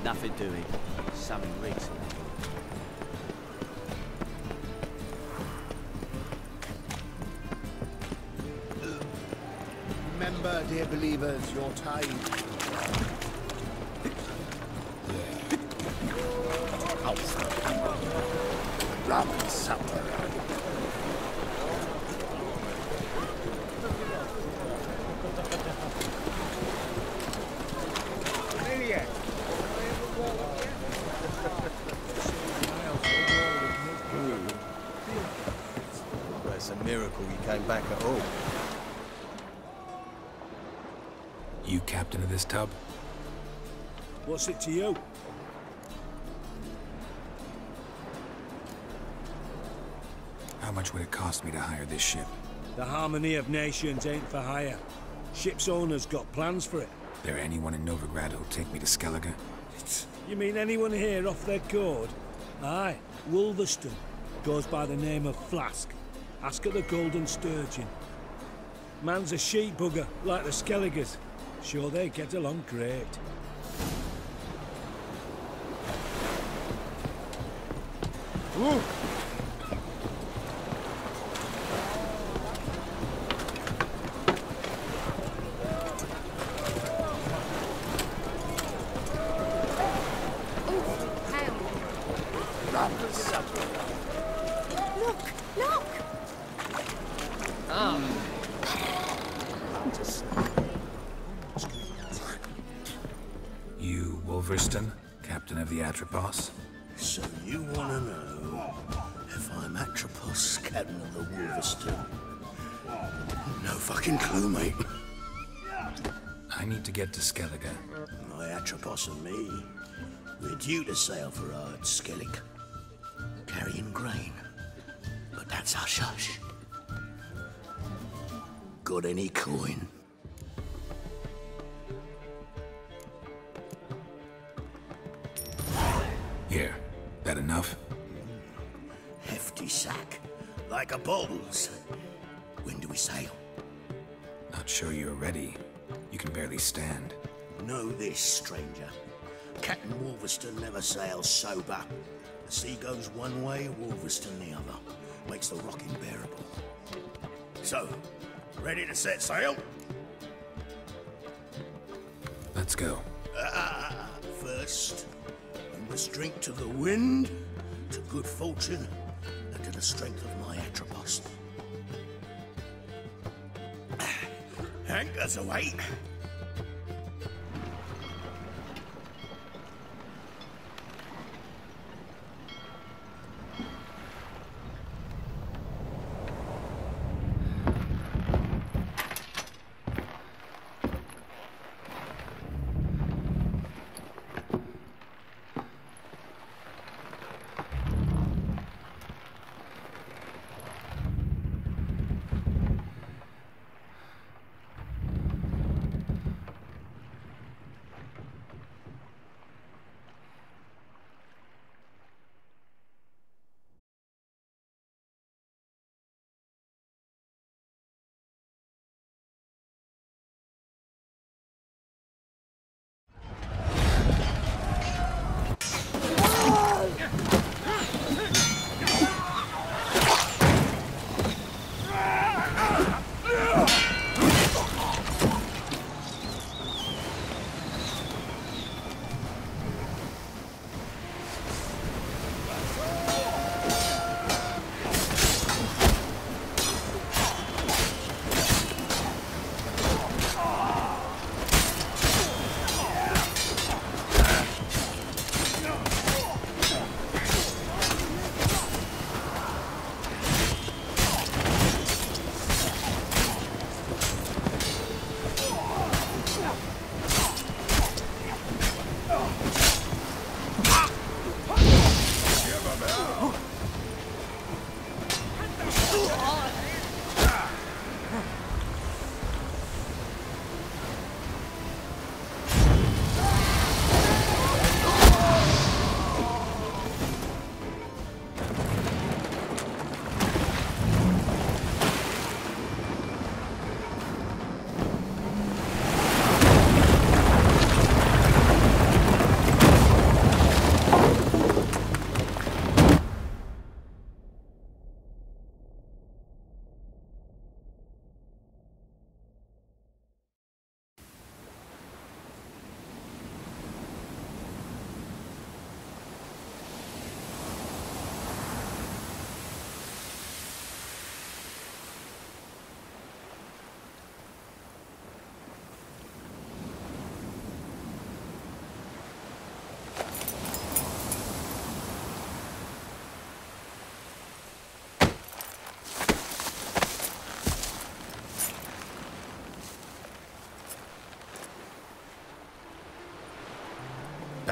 Nothing doing. Something rigs. Remember, dear believers, your tide. Rum supper. Well, it's a miracle you came back at all. You captain of this tub? What's it to you? How much would it cost me to hire this ship? The harmony of nations ain't for hire. Ship's owner's got plans for it. There anyone in Novigrad who'll take me to Skellige? You mean anyone here off their cord? Aye, Wolverston. Goes by the name of Flask. Ask at the Golden Sturgeon. Man's a sheep bugger, like the Skelligers. Sure they get along great. Ooh. You, Wolverston, captain of the Atropos? So you want to know if I'm Atropos, captain of the Wolverston? No fucking clue, mate. I need to get to Skellige. My Atropos and me, we're due to sail for our Skellige, carrying grain. But that's hush-hush. Got any coin? Here, that enough? Hefty sack, like a bull's. When do we sail? Not sure you're ready. You can barely stand. Know this, stranger. Captain Wolverston never sails sober. The sea goes one way, Wolverston the other. Makes the rocking bearable. So, ready to set sail? Let's go. First, we must drink to the wind, to good fortune, and to the strength of my Atropos. Anchors away.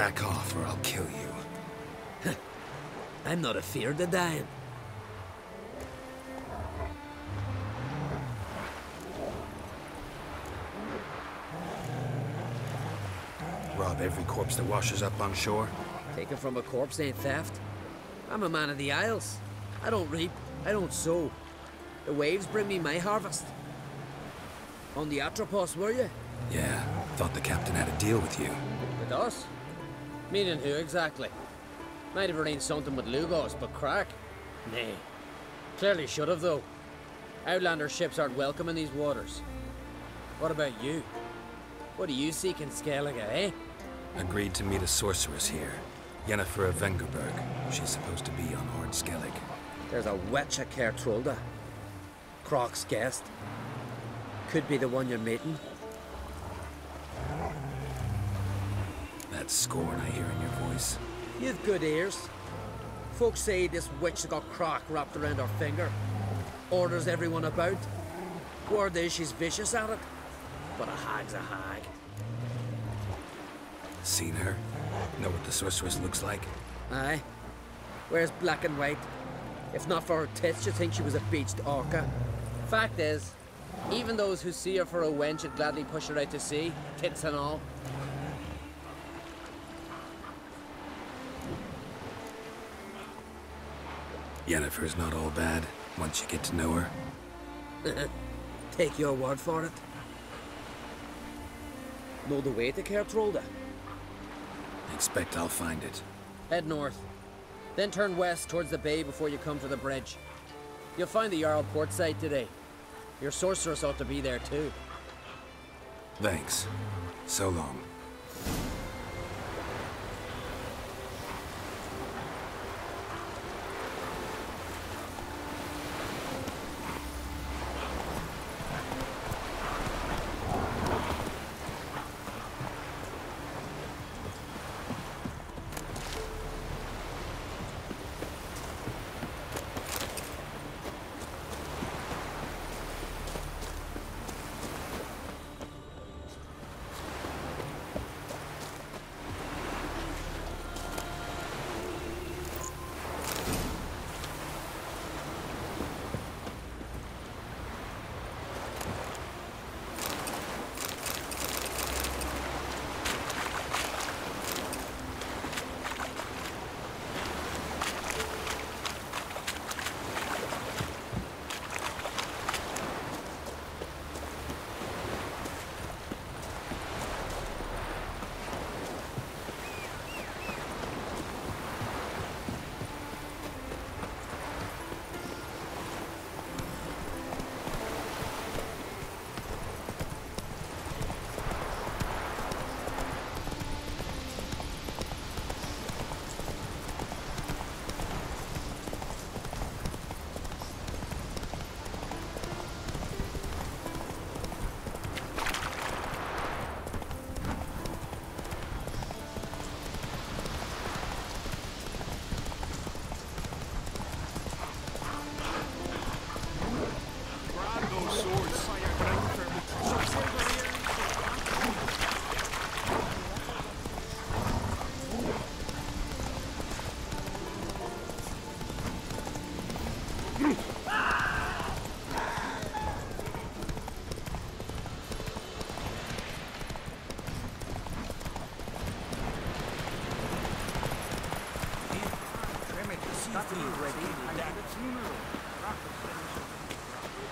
Back off or I'll kill you. I'm not afeard of dying. Rob every corpse that washes up on shore? Taken from a corpse ain't theft. I'm a man of the Isles. I don't reap, I don't sow. The waves bring me my harvest. On the Atropos, were you? Yeah, thought the captain had a deal with you. With us? Meaning who exactly? Might have arranged something with Lugos, but crack? Nay. Clearly should have, though. Outlander ships aren't welcome in these waters. What about you? What do you seek in Skellige, eh? Agreed to meet a sorceress here. Yennefer of Vengerberg. She's supposed to be on Horde Skellige. There's a witch at Kertrolda. Croc's guest. Could be the one you're meeting. That scorn I hear in your voice. You've good ears. Folks say this witch got Croc wrapped around her finger. Orders everyone about. Word is she's vicious at it. But a hag's a hag. Seen her? Know what the sorceress looks like? Aye. Wears black and white. If not for her tits, you'd think she was a beached orca. Fact is, even those who see her for a wench would gladly push her out to sea, tits and all. Yennefer's not all bad, once you get to know her. Take your word for it. Know the way to Kertrolda? Expect I'll find it. Head north. Then turn west towards the bay before you come to the bridge. You'll find the Jarl port site today. Your sorceress ought to be there too. Thanks. So long.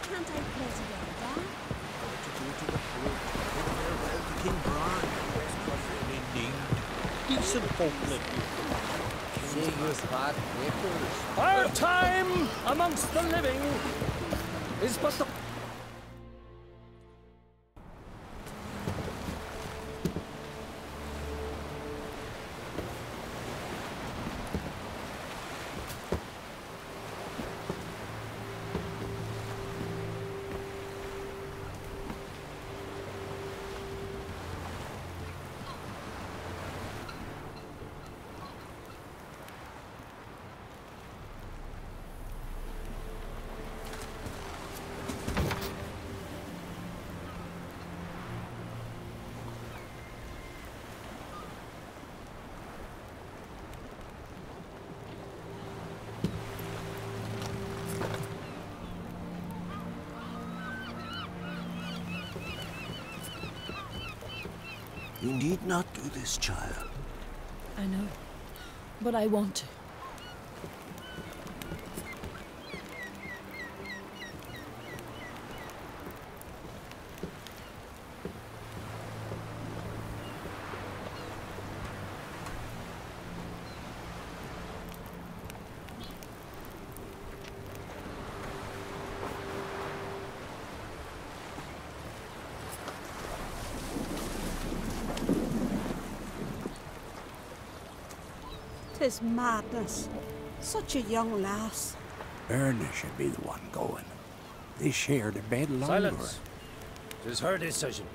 Can't I play together? Decent folk live Bad papers. Our time amongst the living is but the... You need not do this, child. I know, but I want to. Tis madness. Such a young lass. Erna should be the one going. They shared a bed longer. Silence. It is her decision.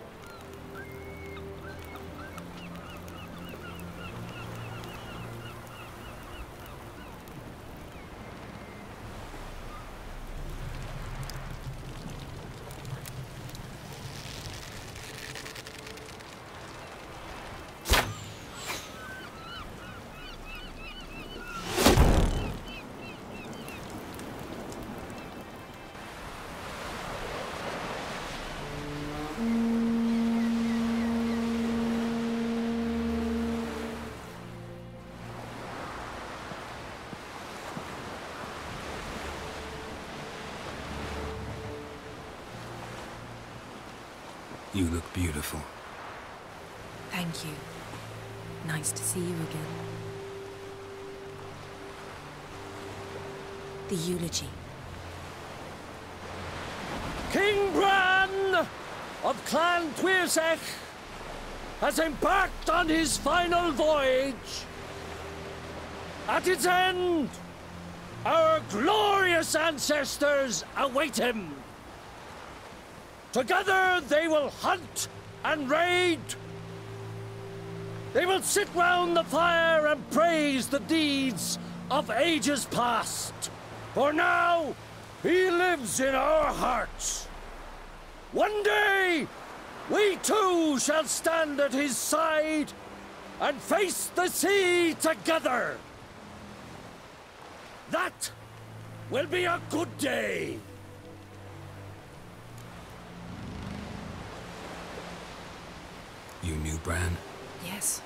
You look beautiful. Thank you. Nice to see you again. The eulogy. King Bran of Clan Twirsech has embarked on his final voyage. At its end, our glorious ancestors await him. Together they will hunt and raid. They will sit round the fire and praise the deeds of ages past. For now, he lives in our hearts. One day, we too shall stand at his side and face the sea together. That will be a good day. You knew Bran? Yes,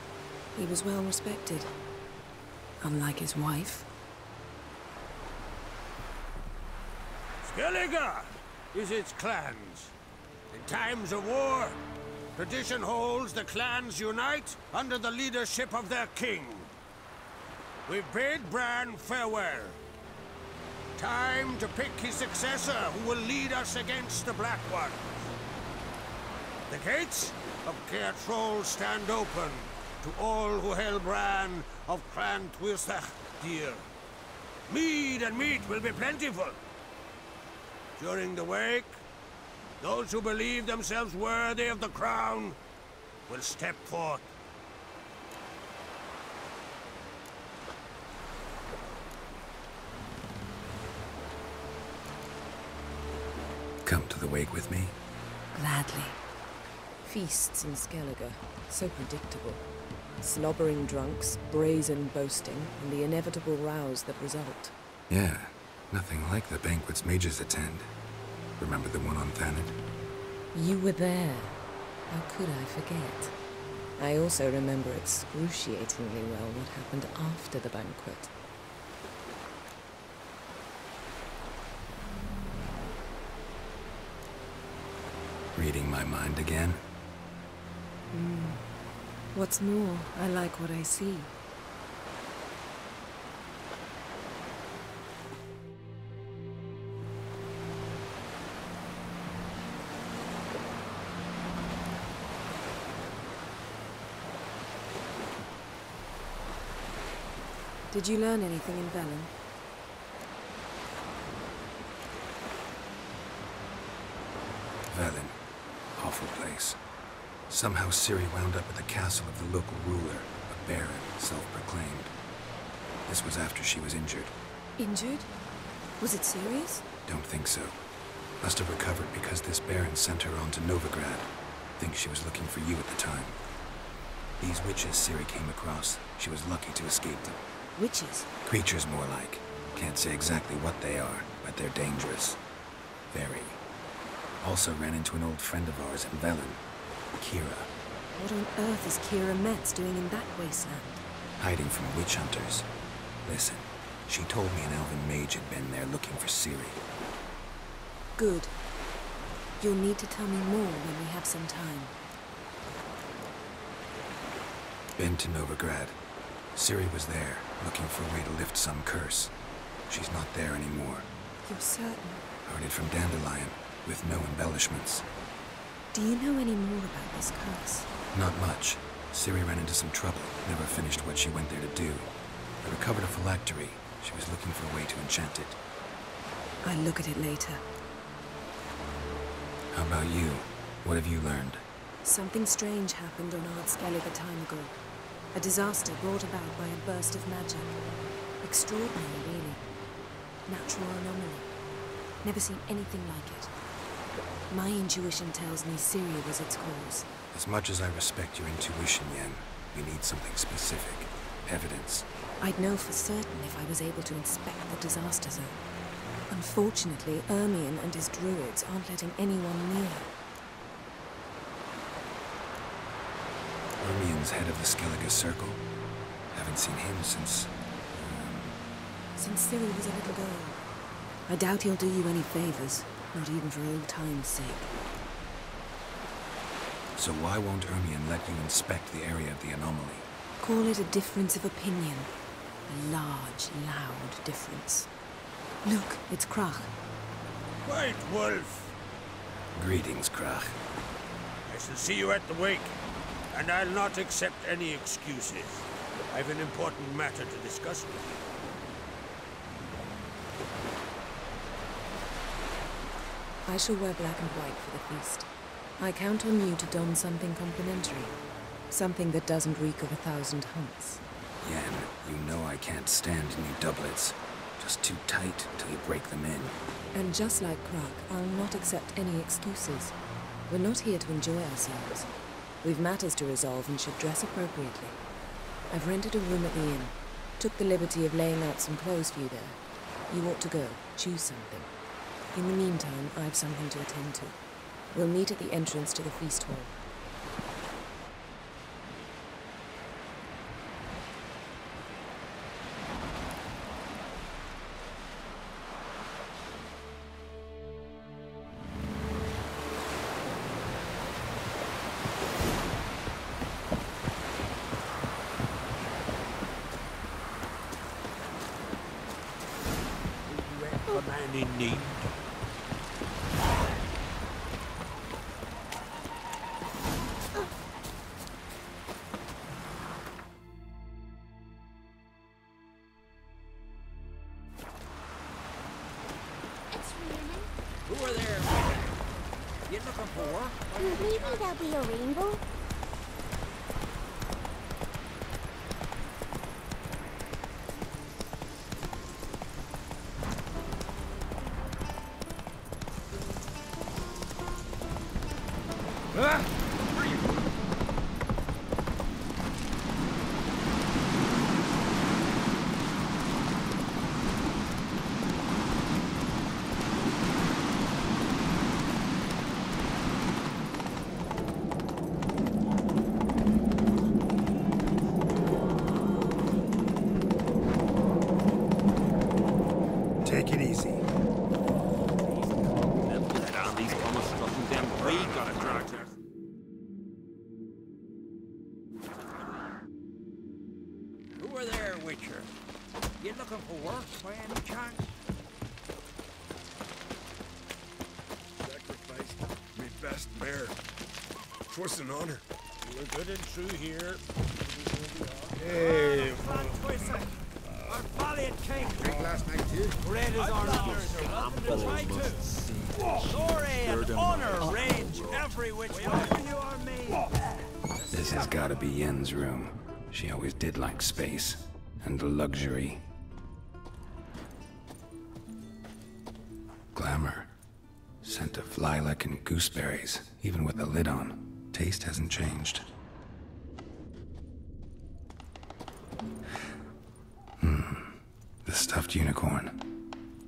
he was well respected. Unlike his wife. Skellige is its clans. In times of war, tradition holds the clans unite under the leadership of their king. We bid Bran farewell. Time to pick his successor who will lead us against the Black Ones. The gates of Caer Troll stand open to all who held Bran of Clan Twirsech dear. Mead and meat will be plentiful. During the wake, those who believe themselves worthy of the crown will step forth. Come to the wake with me? Gladly. Feasts in Skellige, so predictable. Slobbering drunks, brazen boasting, and the inevitable rows that result. Yeah, nothing like the banquets mages attend. Remember the one on Thanet? You were there. How could I forget? I also remember excruciatingly well what happened after the banquet. Reading my mind again? What's more, I like what I see. Did you learn anything in Velen? Velen. Awful place. Somehow Ciri wound up at the castle of the local ruler, a baron, self-proclaimed. This was after she was injured. Injured? Was it serious? Don't think so. Must have recovered because this baron sent her on to Novigrad. Think she was looking for you at the time. These witches Ciri came across, she was lucky to escape them. Witches? Creatures more like. Can't say exactly what they are, but they're dangerous. Very. Also ran into an old friend of ours in Velen, Kira. What on earth is Kira Metz doing in that wasteland? Hiding from witch hunters. Listen, she told me an elven mage had been there looking for Ciri. Good. You'll need to tell me more when we have some time. Been to Novigrad. Ciri was there, looking for a way to lift some curse. She's not there anymore. You're certain? Heard it from Dandelion, with no embellishments. Do you know any more about this curse? Not much. Ciri ran into some trouble, never finished what she went there to do. I recovered a phylactery. She was looking for a way to enchant it. I'll look at it later. How about you? What have you learned? Something strange happened on Ard Skellige a time ago. A disaster brought about by a burst of magic. Extraordinary, really. Natural anomaly. Never seen anything like it. My intuition tells me Ciri was its cause. As much as I respect your intuition, Yen, we need something specific. Evidence. I'd know for certain if I was able to inspect the disaster zone. Unfortunately, Ermion and his druids aren't letting anyone near. Ermion's head of the Skellige Circle. Haven't seen him since... Since Ciri was a little girl. I doubt he'll do you any favors, not even for old time's sake. So why won't Ermion let you inspect the area of the anomaly? Call it a difference of opinion. A large, loud difference. Look, it's Krach. White Wolf! Greetings, Krach. I shall see you at the wake, and I'll not accept any excuses. I've an important matter to discuss with you. I shall wear black and white for the feast. I count on you to don something complimentary. Something that doesn't reek of 1,000 hunts. Yen, you know I can't stand new doublets. Just too tight till you break them in. And just like Krach, I'll not accept any excuses. We're not here to enjoy ourselves. We've matters to resolve and should dress appropriately. I've rented a room at the inn. Took the liberty of laying out some clothes for you there. You ought to go. Choose something. In the meantime, I've something to attend to. We'll meet at the entrance to the feast hall. A man in need. Who are there? You looking for? Maybe there'll be a rainbow? Take it easy. Who are there, Witcher? You looking for work by any chance? Sacrificed me best mare. 'Twas an honor. You're good and true here. Hey, Our valiant king! drink last night too. Red is our honors are welcome to try too. Glory and honor range every which way. You are me. This has gotta be Yen's room. She always did like space and luxury. Glamour. Scent of lilac and gooseberries, even with the lid on. Taste hasn't changed. The stuffed unicorn.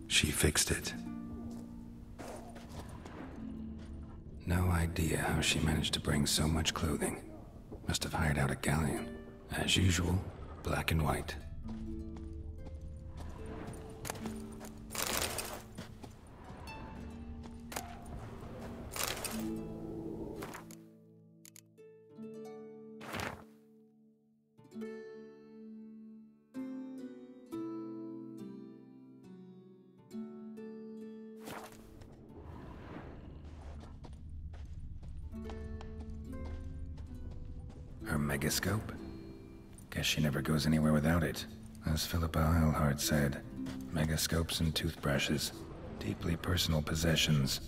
She fixed it. No idea how she managed to bring so much clothing. Must have hired out a galleon. As usual, black and white. Her megascope? Guess she never goes anywhere without it. As Philippa Eilhart said, megascopes and toothbrushes, deeply personal possessions.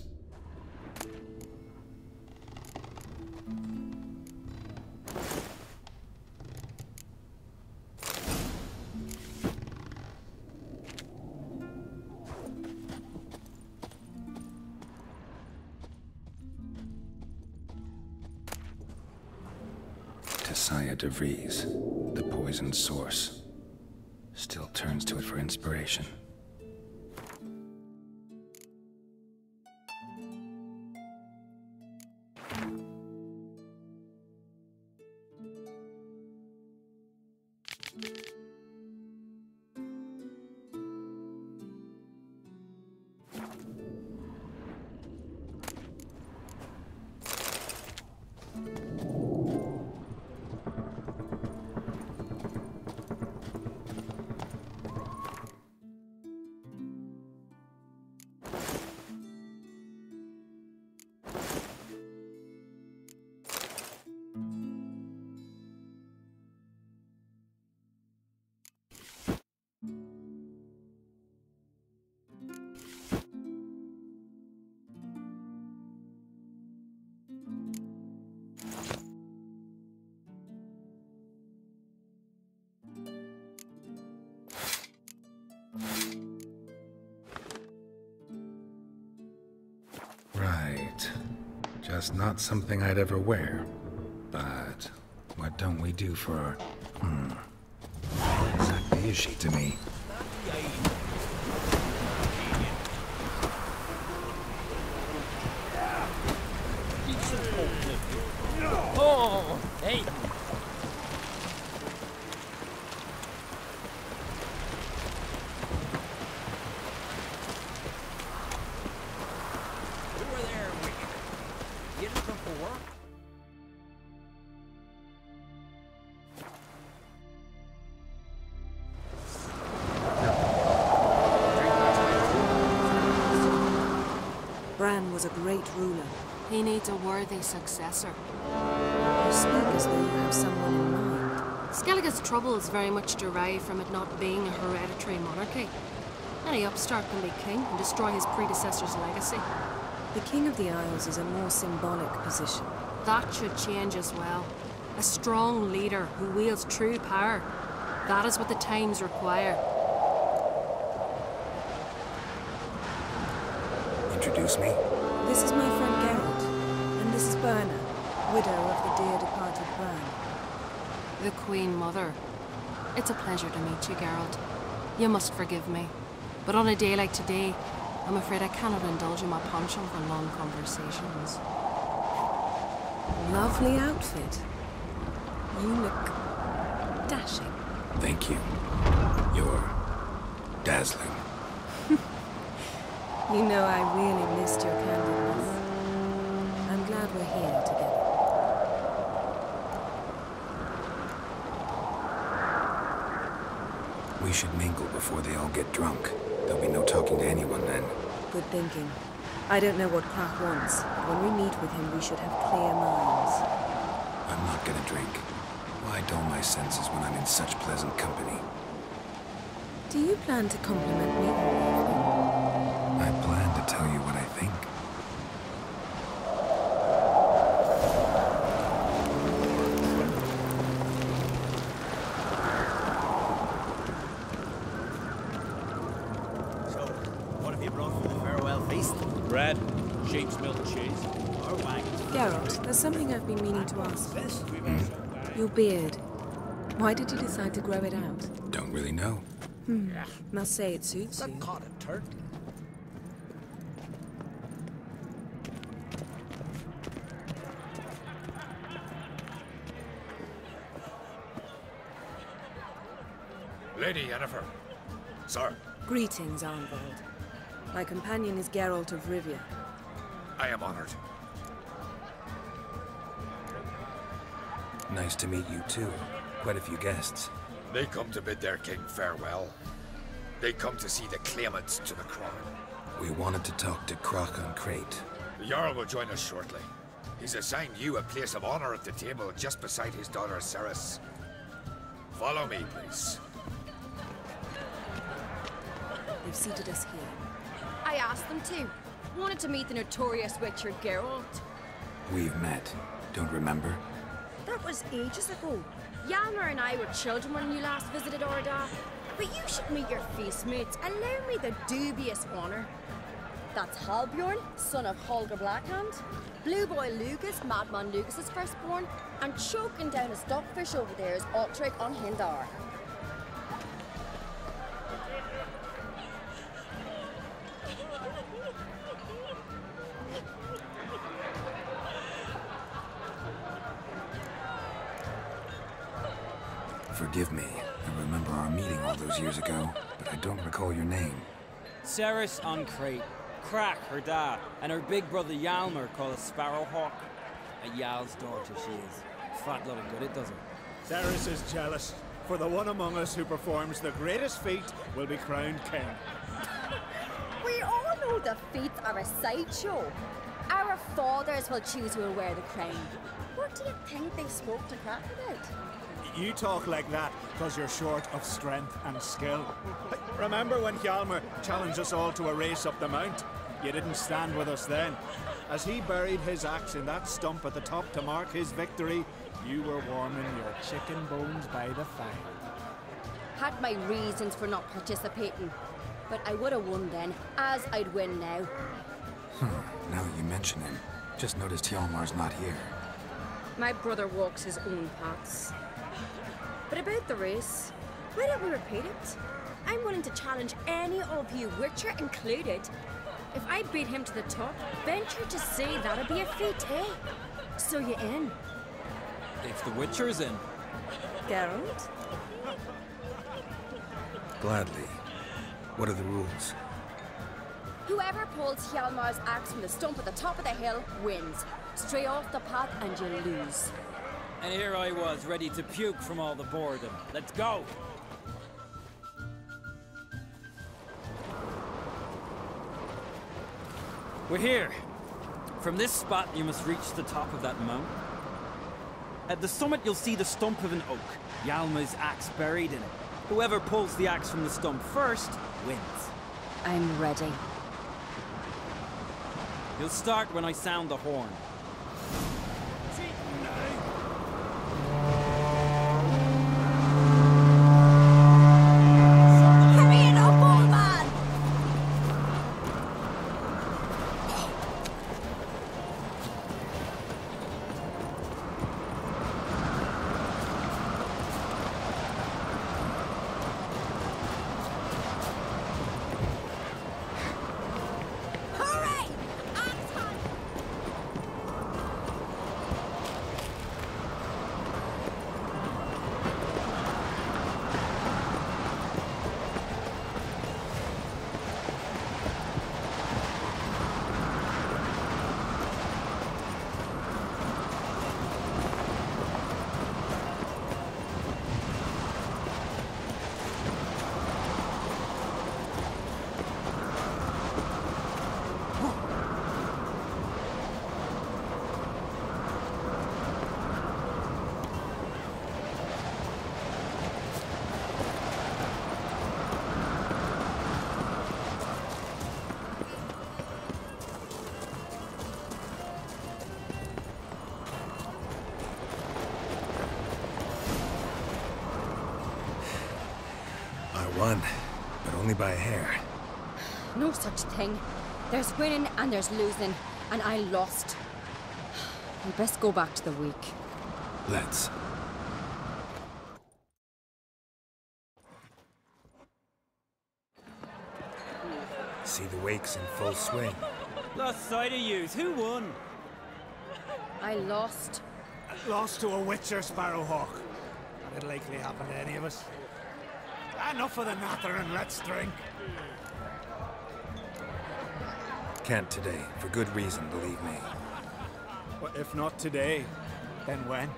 De Vries, the poison source, still turns to it for inspiration. Right. Just not something I'd ever wear. But what don't we do for... What exactly is she to me? Oh, hey! Bran was a great ruler. He needs a worthy successor. You speak as though you have someone in mind. Skellige's troubles very much derive from it not being a hereditary monarchy. Any upstart can be king and destroy his predecessor's legacy. The King of the Isles is a more symbolic position. That should change as well. A strong leader who wields true power. That is what the times require. Introduce me. This is my friend Geralt, and this is Berna, widow of the dear departed Bran. The Queen Mother. It's a pleasure to meet you, Geralt. You must forgive me, but on a day like today, I'm afraid I cannot indulge in my penchant for long conversations. Lovely outfit. You look dashing. Thank you. You're dazzling. You know I really missed your candidness. I'm glad we're here together. We should mingle before they all get drunk. There'll be no talking to anyone then. Good thinking. I don't know what Crack wants. When we meet with him, we should have clear minds. I'm not gonna drink. Why dull my senses when I'm in such pleasant company? Do you plan to compliment me all evening? I plan to tell you what I think. So, what have you brought for the farewell feast? Bread, sheep's milk cheese. Or wagons? Geralt, there's something I've been meaning to ask. Your beard. Why did you decide to grow it out? Don't really know. Must say it suits you. Caught a turtle. Lady Yennefer. Sir. Greetings, Arnvald. My companion is Geralt of Rivia. I am honored. Nice to meet you, too. Quite a few guests. They come to bid their king farewell. They come to see the claimants to the crown. We wanted to talk to Croc on Crate. The Jarl will join us shortly. He's assigned you a place of honor at the table just beside his daughter Ceres. Follow me, please. They've seated us here. I asked them to. Wanted to meet the notorious Witcher Geralt. We've met. Don't remember? That was ages ago. Hjalmar and I were children when you last visited Orda. But you should meet your feast mates. Allow me the dubious honor. That's Halbjorn, son of Holger Blackhand. Blue Boy Lucas, Madman Lucas's firstborn. And choking down a stockfish over there is Ottric on Hindar. Forgive me. I remember our meeting all those years ago, but I don't recall your name. Ceres on Crate. Crack, her dad, and her big brother Hjalmar called a Sparrowhawk. A Jarl's daughter she is. Fat lot of good it does her. Ceres is jealous, for the one among us who performs the greatest feat will be crowned king. We all know the feats are a sideshow. Our fathers will choose who will wear the crown. What do you think they spoke to Crack about? You talk like that because you're short of strength and skill. Remember when Hjalmar challenged us all to a race up the mount? You didn't stand with us then. As he buried his axe in that stump at the top to mark his victory, you were warming your chicken bones by the fire. Had my reasons for not participating, but I would have won then, as I'd win now. Now you mention him. Just noticed Hjalmar's not here. My brother walks his own paths. But about the race, why don't we repeat it? I'm willing to challenge any of you, Witcher included. If I beat him to the top, venture to say that'd be a feat, eh? So you in? If the Witcher's in. Geralt? Gladly. What are the rules? Whoever pulls Hjalmar's axe from the stump at the top of the hill wins. Stray off the path and you lose. And here I was, ready to puke from all the boredom. Let's go! We're here. From this spot, you must reach the top of that mountain. At the summit, you'll see the stump of an oak. Hjalmar's axe buried in it. Whoever pulls the axe from the stump first, wins. I'm ready. You'll start when I sound the horn. Won, but only by a hair. No such thing. There's winning and there's losing, and I lost. We best go back to the week. Let's. See the wakes in full swing. Lost sight of yous. Who won? I lost. Lost to a Witcher Sparrowhawk. Not likely happen to any of us. Enough of the natter and let's drink. Can't today, for good reason, believe me. Well, if not today, then when?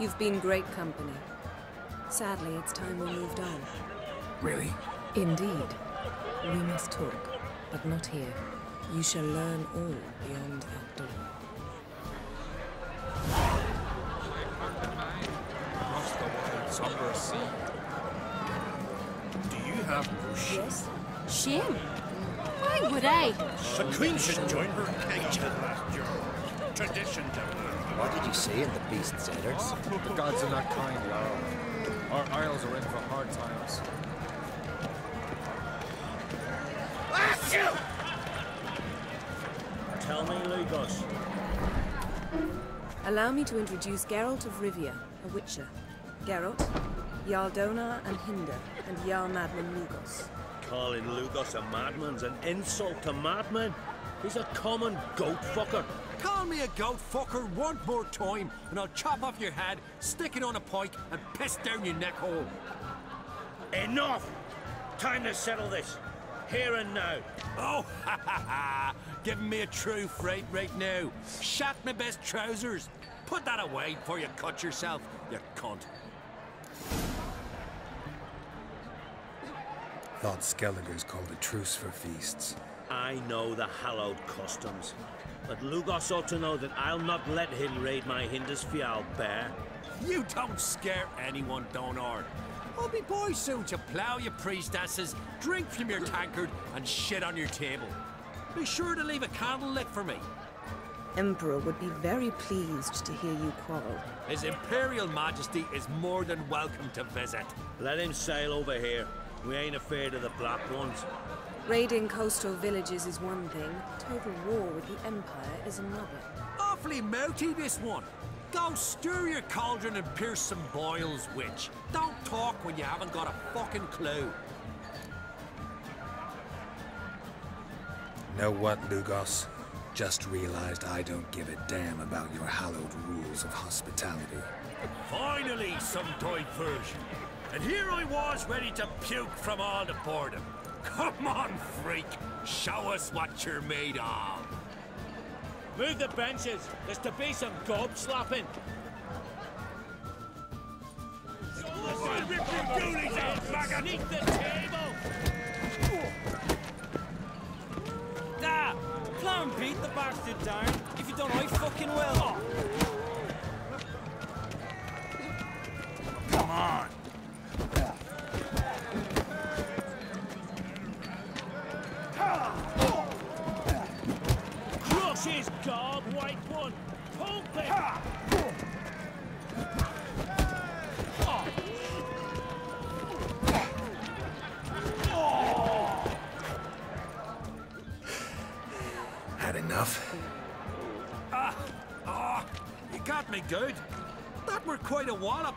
You've been great company. Sadly, it's time we moved on. Really? Indeed. We must talk, but not here. You shall learn all beyond that door. Across the wide, somber sea. Do you have no shame? Yes. Shame? Why would I? The Queen should join her cage last year. Tradition to What did you say in the beast's headers? The gods are not kind, Jarl. Our isles are in for hard times. Tell me, Lugos. Allow me to introduce Geralt of Rivia, a Witcher. Geralt, Jarl Donar and Hinder, and Jarl Madman Lugos. Calling Lugos a madman's an insult to madmen. He's a common goat fucker. Call me a goat fucker one more time, and I'll chop off your head, stick it on a pike, and piss down your neck hole. Enough! Time to settle this. Here and now. Oh, ha ha ha! Giving me a true fright right now. Shat my best trousers. Put that away before you cut yourself, you cunt. Thought Skellige's called a truce for feasts. I know the hallowed customs, but Lugos ought to know that I'll not let him raid my Hindisfial bear. You don't scare anyone, Donar. I'll be boys soon to plough your priestesses, drink from your tankard, and shit on your table. Be sure to leave a candle lit for me. Emperor would be very pleased to hear you quarrel. His Imperial Majesty is more than welcome to visit. Let him sail over here. We ain't afraid of the Black Ones. Raiding coastal villages is one thing. Total war with the Empire is another. Awfully mouthy, this one. Go stir your cauldron and pierce some boils, witch. Don't talk when you haven't got a fucking clue. Know what, Lugos? Just realized I don't give a damn about your hallowed rules of hospitality. Finally, some diversion. And here I was ready to puke from all the boredom. Come on, freak. Show us what you're made of. Move the benches. There's to be some gob slapping. Rip your goonies out, maggot! Sneak the table! Ah! Clown beat the bastard down. If you don't, I fucking will. Come on! Crush his gob, white one! Pump it! Had enough? You got me good. That were quite a wallop.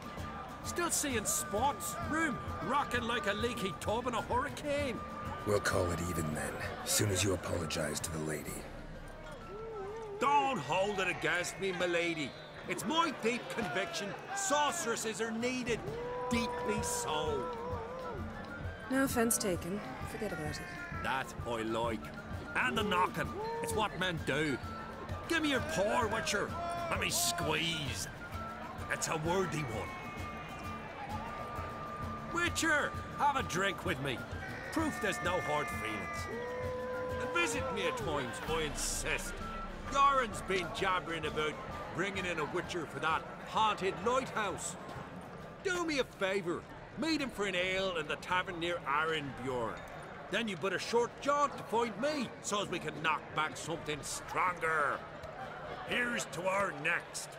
Still seeing spots, room rocking like a leaky tub in a hurricane. We'll call it even then, soon as you apologize to the lady. Don't hold it against me, milady. It's my deep conviction sorceresses are needed. Deeply so. No offense taken. Forget about it. That I like. And the knocking. It's what men do. Give me your paw, Witcher. Let me squeeze. It's a worthy one. Witcher, have a drink with me. Proof there's no hard feelings. And visit me at times, I insist. Goran's been jabbering about bringing in a Witcher for that haunted lighthouse. Do me a favour. Meet him for an ale in the tavern near Arenbjorn. Then you but a short jaunt to find me, so as we can knock back something stronger. Here's to our next.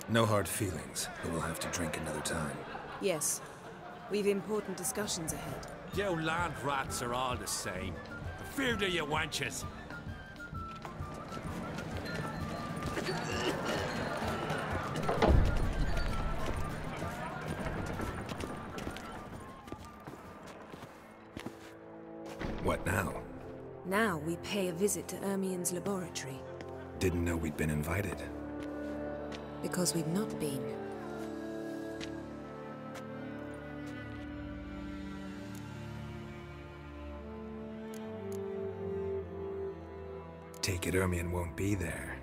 No hard feelings, but we'll have to drink another time. Yes. We've important discussions ahead. You land rats are all the same. Feared of you wenches. What now? Now we pay a visit to Ermien's laboratory. Didn't know we'd been invited. Because we've not been. take it Ermion won't be there.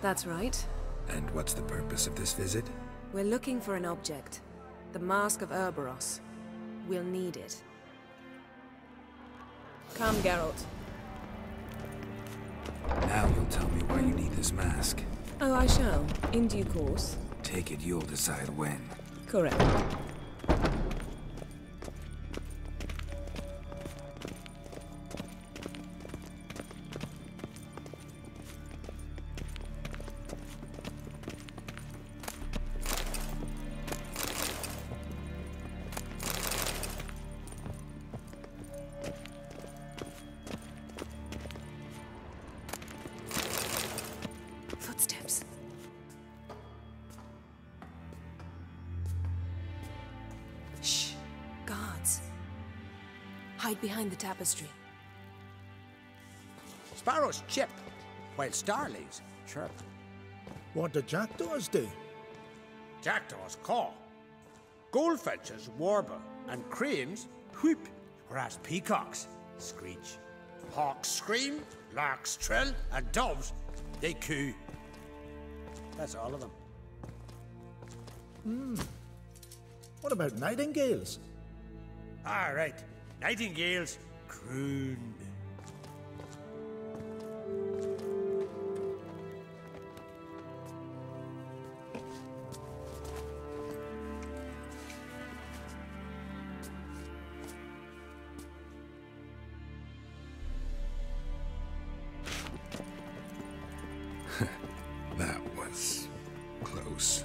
That's right. And what's the purpose of this visit? We're looking for an object. The Mask of Ouroboros. We'll need it. Come, Geralt. Now you'll tell me why you need this mask. Oh, I shall. In due course. Take it you'll decide when. Correct. Footsteps. Shh. Guards. Hide behind the tapestry. Sparrows chip, while starlings chirp. What do jackdaws do? Jackdaws caw. Goldfinches warble, and cranes whoop, whereas peacocks screech. Hawks scream, larks trill, and doves, they coo. That's all of them. What about nightingales? All right, nightingales croon. That was close.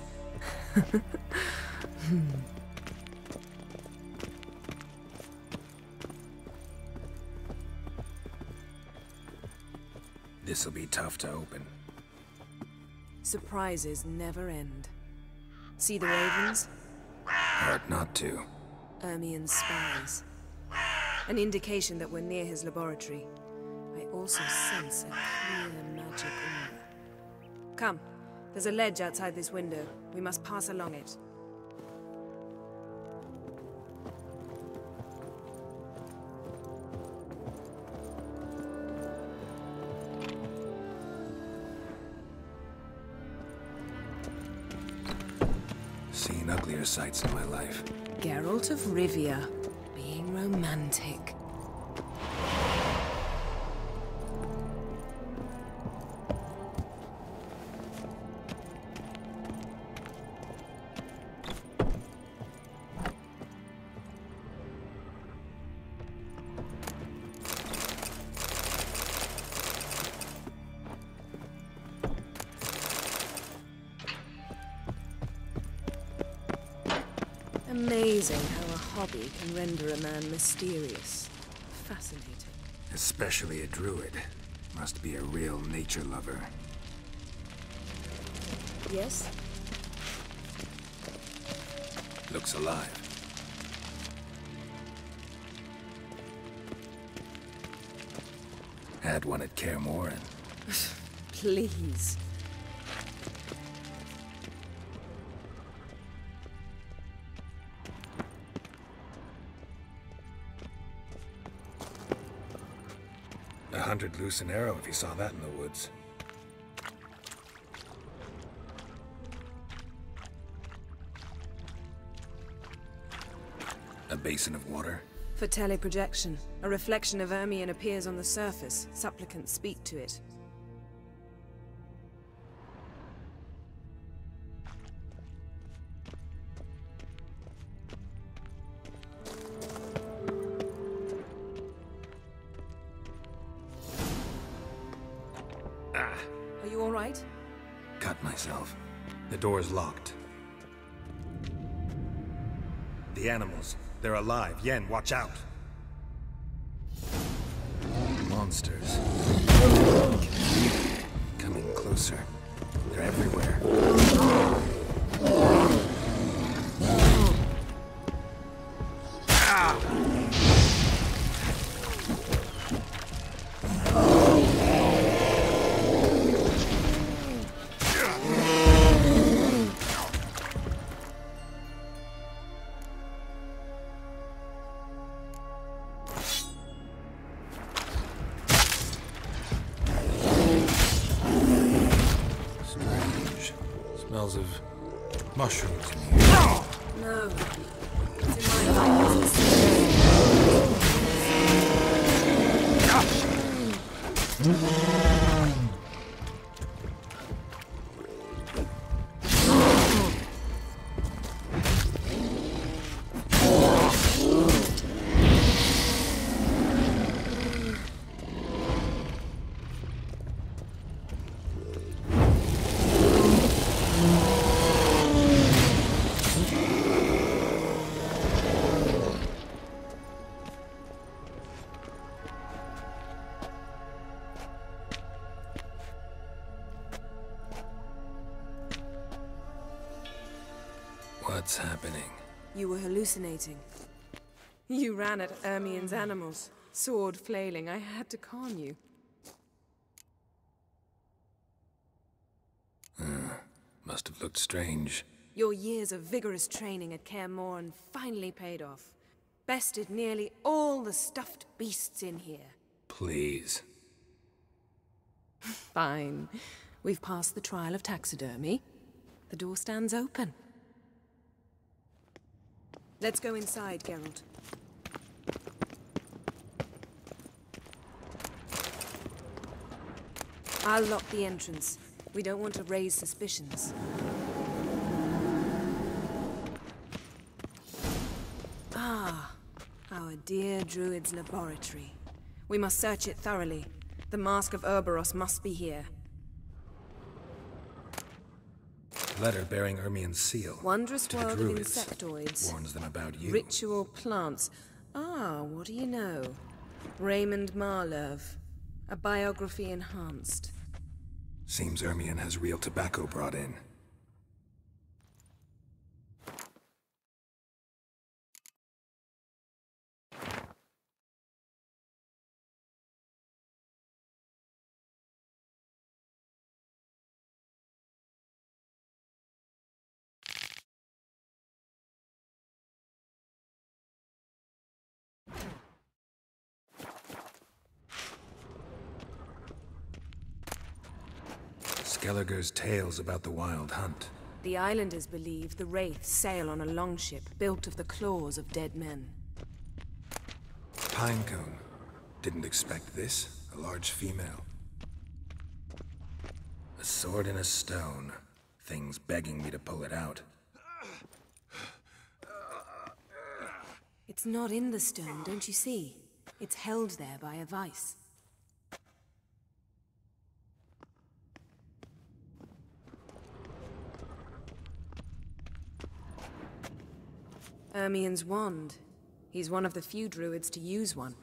This'll be tough to open. Surprises never end. See the ravens? Hard not to. Ermion's spies. An indication that we're near his laboratory. I also sense a clear magic aura. Come, there's a ledge outside this window. We must pass along it. Seen uglier sights in my life. Geralt of Rivia, being romantic. Amazing how a hobby can render a man mysterious. Fascinating. Especially a druid. Must be a real nature lover. Yes? Looks alive. Had one at Kaer Morhen. Please. $100 loose an arrow if you saw that in the woods. A basin of water. For teleprojection, a reflection of Ermion appears on the surface. Supplicants speak to it. Are you all right? Cut myself. The door's locked. The animals. They're alive. Yen, watch out. Monsters. Coming closer. They're everywhere. smells of mushrooms in here. No. It's in my house. What's happening? You were hallucinating. You ran at Ermien's animals, sword flailing. I had to calm you. Must have looked strange. Your years of vigorous training at Kaer Morhen finally paid off. Bested nearly all the stuffed beasts in here. Please. Fine. We've passed the trial of taxidermy. The door stands open. Let's go inside, Geralt. I'll lock the entrance. We don't want to raise suspicions. Ah, our dear druid's laboratory. We must search it thoroughly. The Mask of Urboros must be here. Letter bearing Ermien's seal. Wondrous to the world of druids. insectoids. Warns them about you. Ritual plants. Ah, what do you know? Raymond Marlev. A biography enhanced. Seems Ermien has real tobacco brought in. Skellige's tales about the wild hunt. The islanders believe the wraiths sail on a longship built of the claws of dead men. Pinecone. Didn't expect this. A large female. A sword in a stone. Thing's begging me to pull it out. It's not in the stone, don't you see? It's held there by a vice. Ermien's wand. He's one of the few druids to use one.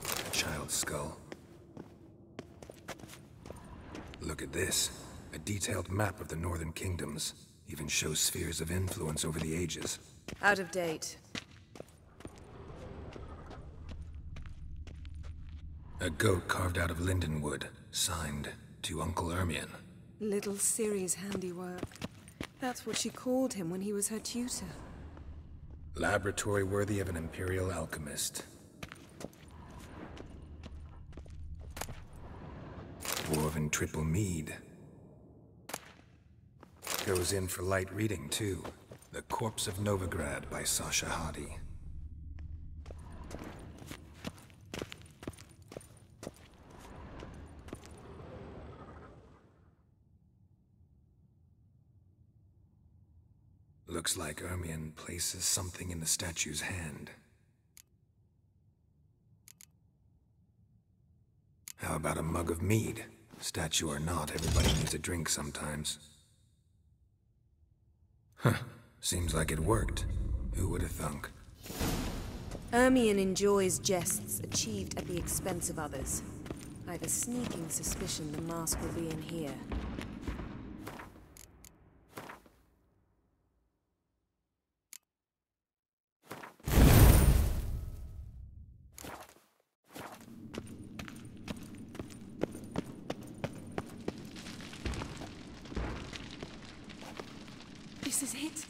A child's skull. Look at this. A detailed map of the northern kingdoms. Even shows spheres of influence over the ages. Out of date. A goat carved out of lindenwood. Signed, to Uncle Ermien. Little Ciri's handiwork. That's what she called him when he was her tutor. Laboratory worthy of an imperial alchemist. Dwarven triple mead. Goes in for light reading, too. The Corpse of Novigrad by Sasha Hadi. Looks like Ermien places something in the statue's hand. How about a mug of mead? Statue or not, everybody needs a drink sometimes. Huh. Seems like it worked. Who would have thunk? Ermien enjoys jests achieved at the expense of others. I've a sneaking suspicion the mask will be in here. This is it.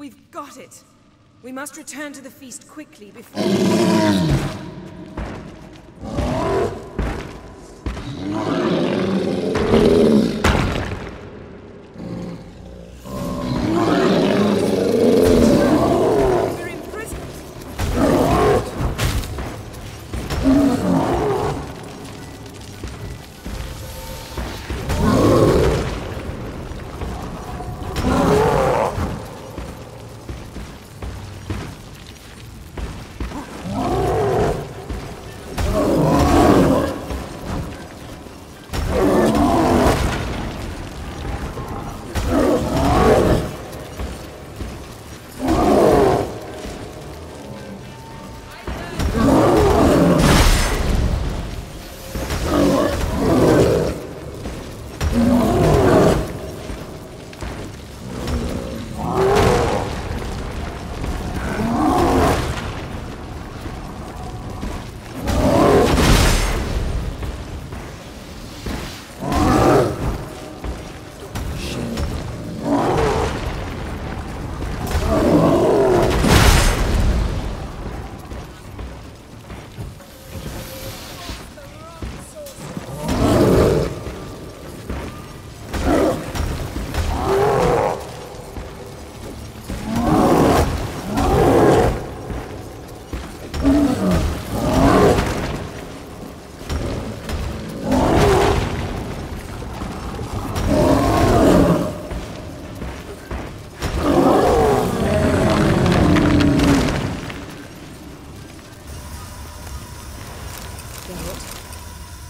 We've got it. We must return to the feast quickly before...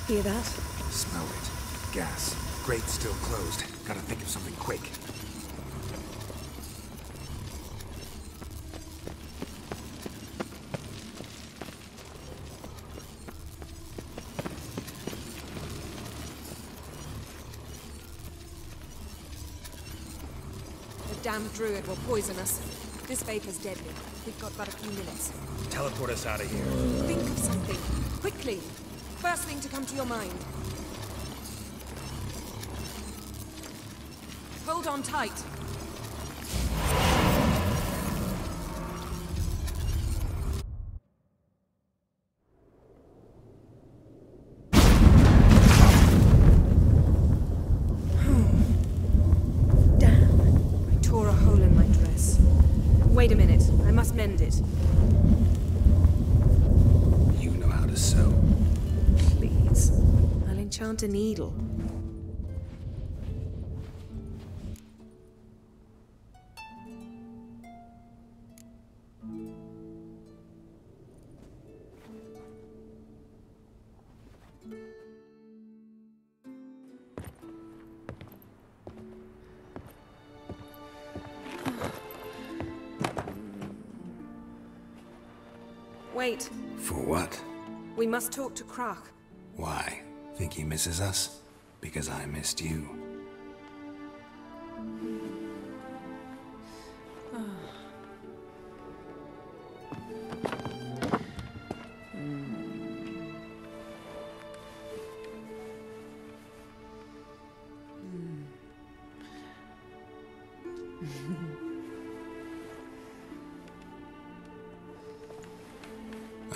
Hear that? Smell it. Gas. Grate's still closed. Gotta think of something quick. The damn druid will poison us. This vapor's deadly. We've got but a few minutes. Teleport us out of here. Think of something. Quickly. First thing to come to your mind. Hold on tight. Damn. I tore a hole in my dress. Wait a minute. I must mend it. You know how to sew. Please. I'll enchant a needle. Wait. For what? We must talk to Krach. Why? Think he misses us? Because I missed you.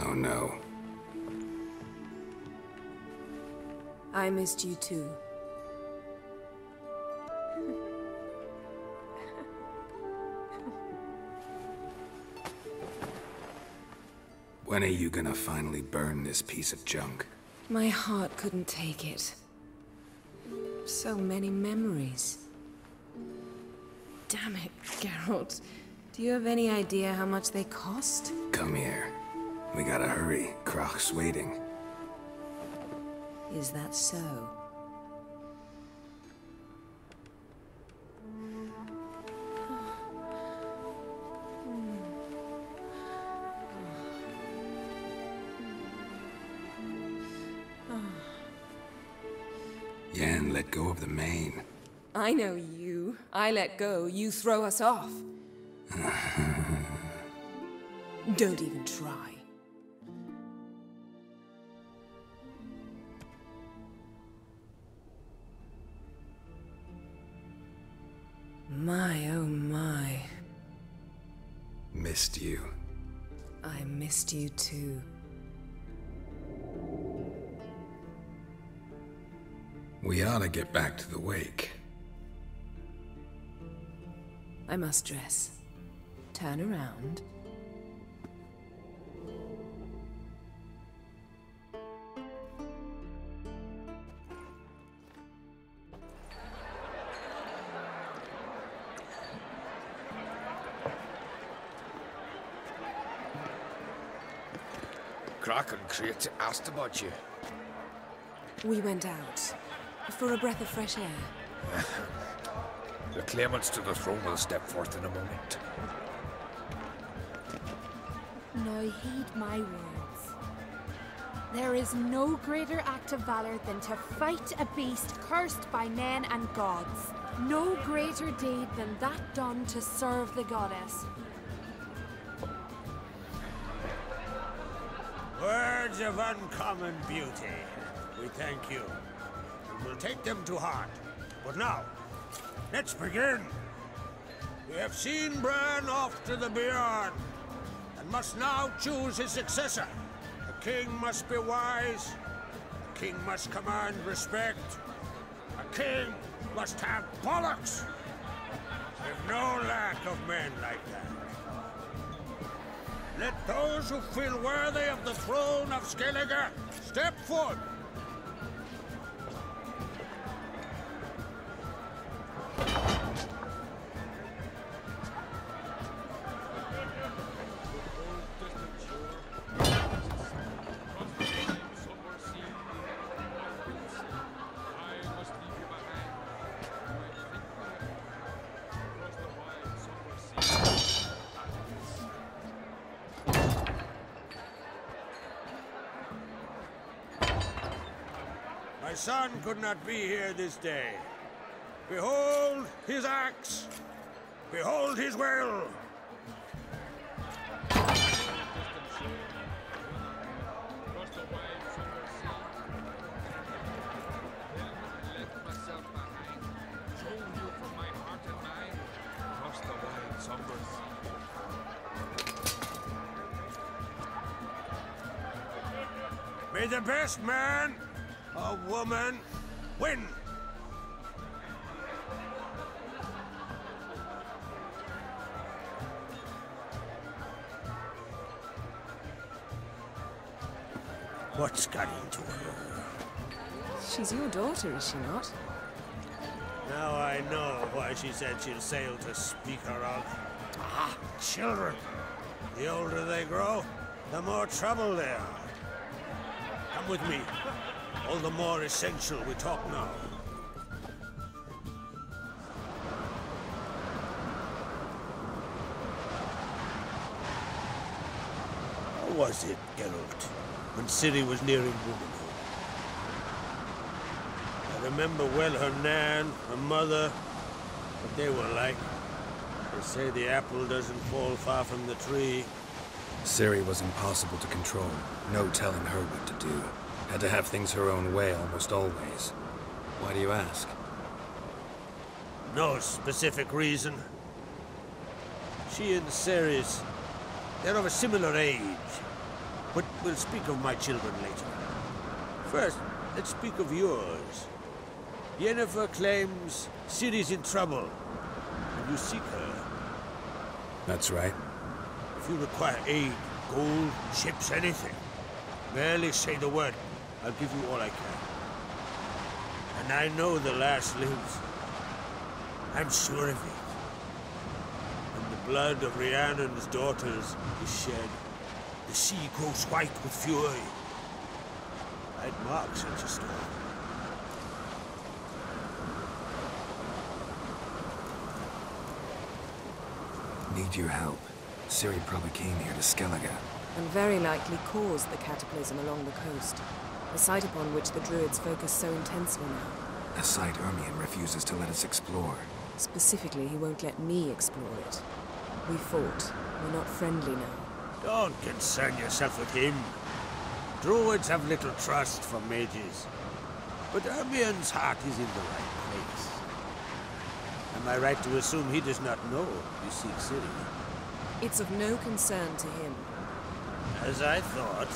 Oh no. I missed you too. When are you gonna finally burn this piece of junk? My heart couldn't take it. So many memories. Damn it, Geralt. Do you have any idea how much they cost? Come here. We gotta hurry. Krach's waiting. Is that so? Yan let go of the mane. I know you. I let go, you throw us off. Don't even try. My, oh my. missed you. I missed you too. We ought to get back to the wake. I must dress. Turn around. Crack and Crate asked about you. We went out. For a breath of fresh air. The claimants to the throne will step forth in a moment. Now heed my words. There is no greater act of valor than to fight a beast cursed by men and gods. No greater deed than that done to serve the goddess. Words of uncommon beauty. We thank you. And we'll take them to heart. But now, let's begin. We have seen Bran off to the beyond, and must now choose his successor. A king must be wise. A king must command respect. A king must have bollocks. We've no lack of men like that. Let those who feel worthy of the throne of Skellige step forward. My son could not be here this day. Behold his axe. Behold his will. May the best man or woman win. What's got into her? She's your daughter, is she not? Now I know why she said she'll sail to speak her of. Ah, children. The older they grow, the more trouble they are. Come with me. All the more essential we talk now. How was it, Geralt, when Ciri was nearing womanhood? I remember well her nan, her mother, what they were like. They say the apple doesn't fall far from the tree. Ciri was impossible to control. No telling her what to do. Had to have things her own way almost always. Why do you ask? No specific reason. She and Ceres, they're of a similar age. But we'll speak of my children later. First, let's speak of yours. Yennefer claims Ciri's in trouble, and you seek her. That's right. If you require aid, gold, ships, anything, merely say the word. I'll give you all I can. And I know the lass lives. I'm sure of it. When the blood of Rhiannon's daughters is shed, the sea grows white with fury. I'd mark such a storm. Need your help. Ciri probably came here to Skellige. And very likely caused the cataclysm along the coast. A site upon which the Druids focus so intensely now. A site Ermion refuses to let us explore. Specifically, he won't let me explore it. We fought. We're not friendly now. Don't concern yourself with him. Druids have little trust for mages. But Ermion's heart is in the right place. Am I right to assume he does not know you seek Ciri? It's of no concern to him. As I thought.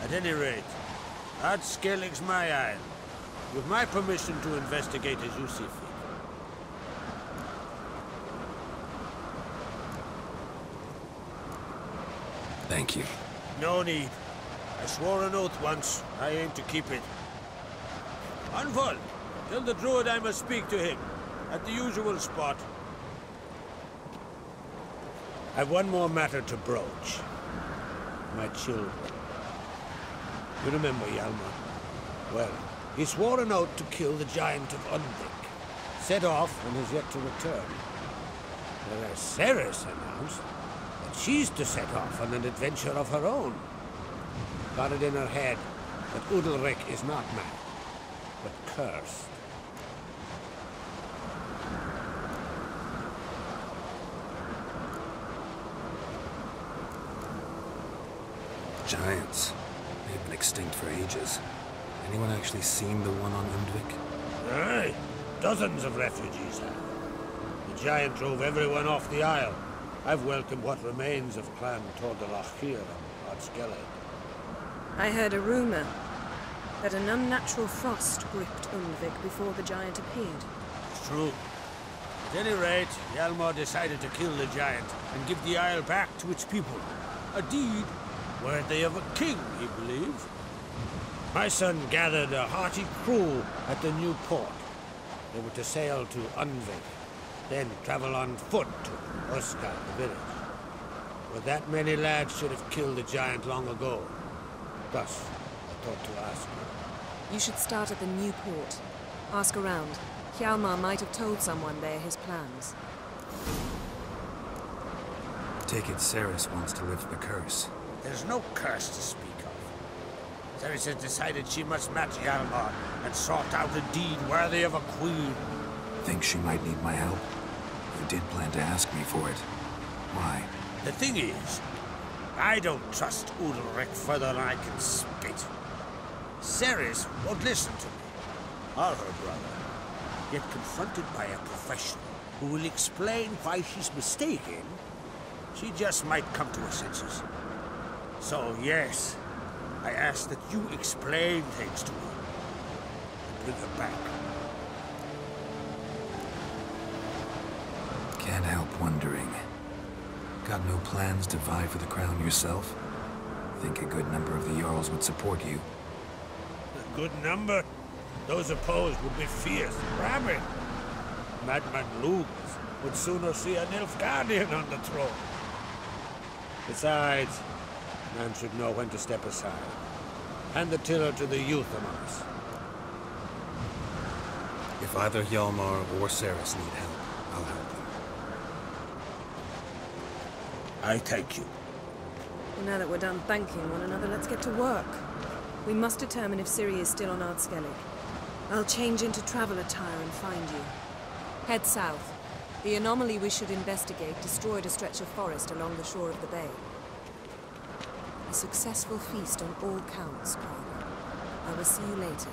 At any rate, add Skellige's my isle. With my permission to investigate as you see fit. Thank you. No need. I swore an oath once. I aim to keep it. Anvol, tell the druid I must speak to him. At the usual spot. I've one more matter to broach. My children. You remember Hjalmar? Well, he swore an oath to kill the giant of Undvik. Set off and has yet to return. Whereas Ceres announced that she's to set off on an adventure of her own. Got it in her head that Udalric is not mad, but cursed. Giants. They've been extinct for ages. Anyone actually seen the one on Undvik? Aye. Dozens of refugees have. The giant drove everyone off the isle. I've welcomed what remains of Clan Tordalachir on Skellige. I heard a rumor that an unnatural frost gripped Undvik before the giant appeared. It's true. At any rate, Hjalmar decided to kill the giant and give the isle back to its people. A deed worthy of a king, he believes. My son gathered a hearty crew at the new port. They were to sail to Undvik, then travel on foot to Oska, the village. But that many lads should have killed the giant long ago. Thus, I thought to ask you. You should start at the new port. Ask around. Hjalmar might have told someone there his plans. Take it Ceres wants to lift the curse. There's no curse to speak of. Ceres has decided she must match Hjalmar and sought out a deed worthy of a queen. Think she might need my help? You did plan to ask me for it. Why? The thing is, I don't trust Udalric further than I can spit. Ceres won't listen to me, or her brother. Yet confronted by a professional who will explain why she's mistaken, she just might come to her senses. So yes, I ask that you explain things to her and bring her back. Can't help wondering. Got no plans to vie for the crown yourself? Think a good number of the Jarls would support you. A good number? Those opposed would be fierce and rabid. Madman Lugas would sooner see an Nilfgaardian on the throne. Besides, man should know when to step aside. Hand the tiller to the youth among us. If either Hjalmar or Ceres need help, I'll help them. I thank you. Well, now that we're done thanking one another, let's get to work. We must determine if Ciri is still on Skellige. I'll change into travel attire and find you. Head south. The anomaly we should investigate destroyed a stretch of forest along the shore of the bay. A successful feast on all counts, Prague. I will see you later.